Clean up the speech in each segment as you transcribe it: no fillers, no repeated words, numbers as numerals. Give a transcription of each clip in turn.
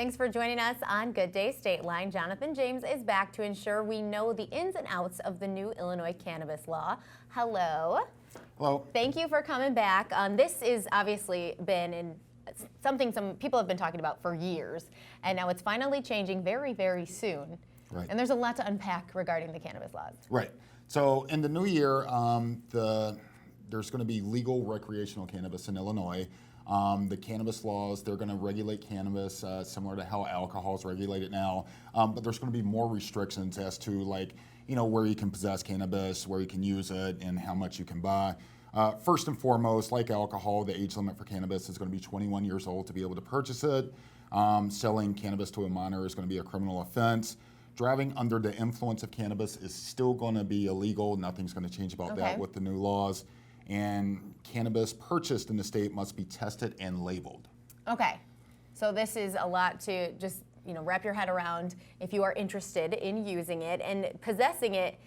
Thanks for joining us on Good Day State Line. Jonathan James is back to ensure we know the ins and outs of the new Illinois cannabis law. Hello. Hello. Thank you for coming back. This has obviously been something some people have been talking about for years, and now it's finally changing very, very soon. Right. And there's a lot to unpack regarding the cannabis laws. Right. So in the new year, there's going to be legal recreational cannabis in Illinois. The cannabis laws, they're going to regulate cannabis similar to how alcohol is regulated now. But there's going to be more restrictions as to, like, where you can possess cannabis, where you can use it, and how much you can buy. First and foremost, like alcohol, the age limit for cannabis is going to be 21 years old to be able to purchase it. Selling cannabis to a minor is going to be a criminal offense. Driving under the influence of cannabis is still going to be illegal. Nothing's going to change about that with the new laws. And cannabis purchased in the state must be tested and labeled. Okay, so this is a lot to just wrap your head around if you are interested in using it and possessing it.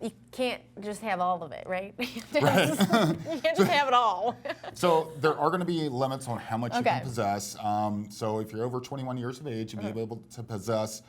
You can't just have all of it, right? You can't just have it all. So there are going to be limits on how much you can possess. So if you're over 21 years of age, you'll be able to possess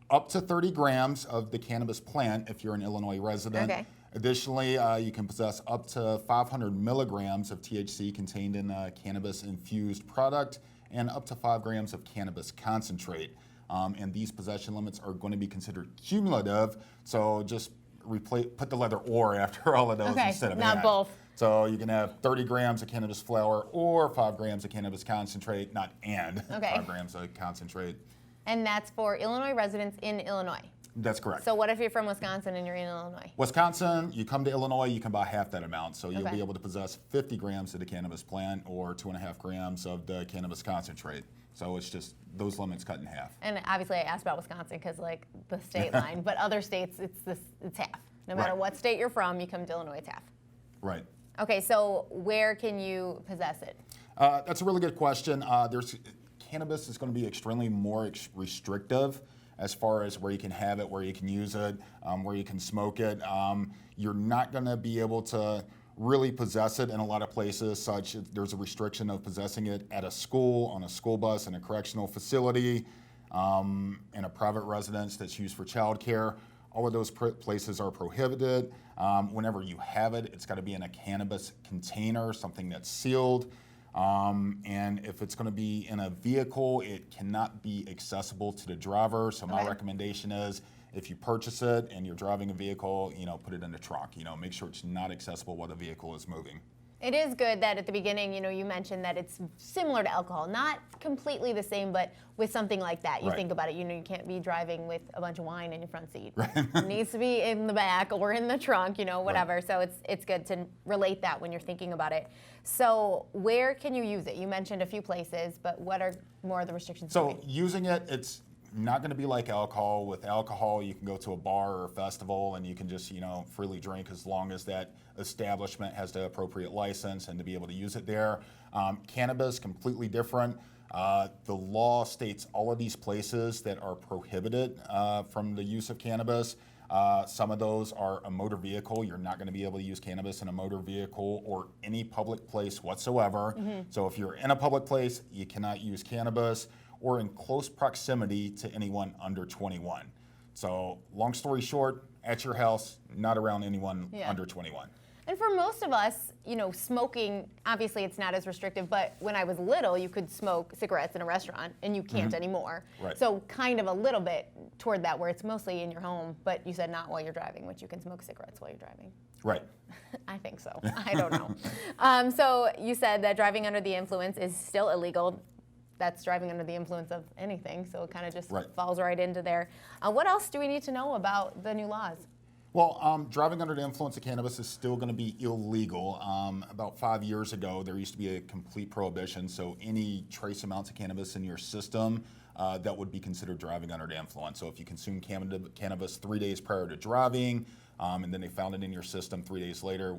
up to 30 grams of the cannabis plant if you're an Illinois resident. Okay. Additionally, you can possess up to 500 milligrams of THC contained in a cannabis-infused product and up to 5 grams of cannabis concentrate. And these possession limits are going to be considered cumulative, so just put the letter "or" after all of those instead of not "and." both. So you can have 30 grams of cannabis flower or 5 grams of cannabis concentrate, not "and." 5 grams of concentrate. And that's for Illinois residents in Illinois. That's correct. So what if you're from Wisconsin and you're in Illinois? Wisconsin, you come to Illinois, you can buy half that amount. So you'll be able to possess 50 grams of the cannabis plant or 2.5 grams of the cannabis concentrate. So it's just those limits cut in half. And obviously I asked about Wisconsin because like the state line, but other states it's half. No matter what state you're from, you come to Illinois, it's half. Right. Okay, so where can you possess it? That's a really good question. Cannabis is going to be extremely more restrictive as far as where you can have it, where you can use it, where you can smoke it. You're not going to be able to really possess it in a lot of places, such as there's a restriction of possessing it at a school, on a school bus, in a correctional facility, in a private residence that's used for childcare. All of those places are prohibited. Whenever you have it, it's got to be in a cannabis container, something that's sealed. And if it's going to be in a vehicle, it cannot be accessible to the driver. So my recommendation is, if you purchase it and you're driving a vehicle, put it in the trunk. Make sure it's not accessible while the vehicle is moving. It is good that at the beginning, you mentioned that it's similar to alcohol, not completely the same, but with something like that. You think about it, you can't be driving with a bunch of wine in your front seat. It needs to be in the back or in the trunk, whatever. So it's good to relate that when you're thinking about it. So where can you use it? You mentioned a few places, but what are more of the restrictions? So using it, it's not going to be like alcohol. With alcohol, you can go to a bar or a festival and you can just, freely drink as long as that establishment has the appropriate license and to be able to use it there. Cannabis, completely different. The law states all of these places that are prohibited from the use of cannabis. Some of those are a motor vehicle. You're not going to be able to use cannabis in a motor vehicle or any public place whatsoever. So if you're in a public place, you cannot use cannabis, or in close proximity to anyone under 21. So long story short, at your house, not around anyone under 21. And for most of us, smoking, obviously it's not as restrictive, but when I was little, you could smoke cigarettes in a restaurant and you can't anymore. Right. So kind of a little bit toward that where it's mostly in your home, but you said not while you're driving, which you can smoke cigarettes while you're driving. Right. I think so. I don't know. So you said that driving under the influence is still illegal. That's driving under the influence of anything, so it kind of just falls right into there. What else do we need to know about the new laws? Well, driving under the influence of cannabis is still going to be illegal. About 5 years ago, there used to be a complete prohibition, so any trace amounts of cannabis in your system, that would be considered driving under the influence. So if you consume cannabis 3 days prior to driving, and then they found it in your system 3 days later,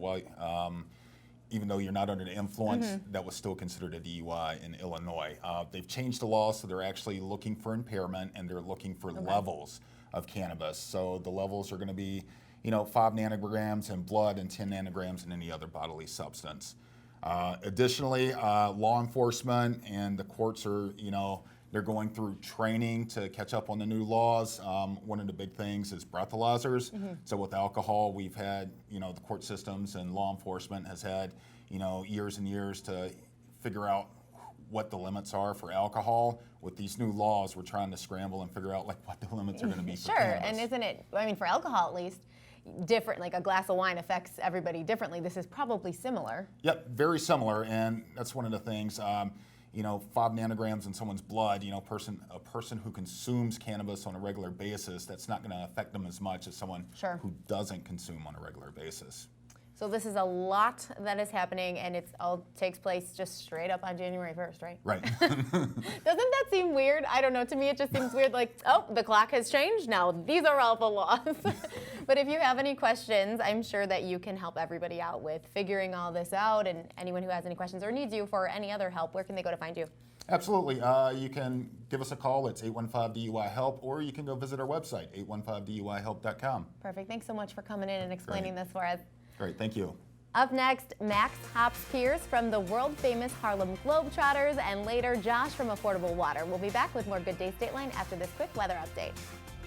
even though you're not under the influence, that was still considered a DUI in Illinois. They've changed the law, so they're actually looking for impairment and they're looking for levels of cannabis. So the levels are going to be, 5 nanograms in blood and 10 nanograms in any other bodily substance. Additionally, law enforcement and the courts are, They're going through training to catch up on the new laws. One of the big things is breathalyzers. So with alcohol, we've had, the court systems and law enforcement has had, years and years to figure out what the limits are for alcohol. With these new laws, we're trying to scramble and figure out what the limits are going to be for cannabis. And isn't it, for alcohol at least, different, like a glass of wine affects everybody differently. This is probably similar. Yep, very similar, and that's one of the things. 5 nanograms in someone's blood, a person who consumes cannabis on a regular basis, that's not going to affect them as much as someone who doesn't consume on a regular basis. So this is a lot that is happening, and it all takes place just straight up on January 1st, right? Right. Doesn't that seem weird? I don't know. To me, it just seems weird, like, oh, the clock has changed now. These are all the laws. But if you have any questions, I'm sure that you can help everybody out with figuring all this out. And anyone who has any questions or needs you for any other help, where can they go to find you? Absolutely. You can give us a call. It's 815-DUI-HELP, or you can go visit our website, 815DUIHelp.com. Perfect. Thanks so much for coming in and explaining this for us. Great, thank you. Up next, Max Hops-Pierce from the world-famous Harlem Globetrotters, and later Josh from Affordable Water. We'll be back with more Good Day Stateline after this quick weather update.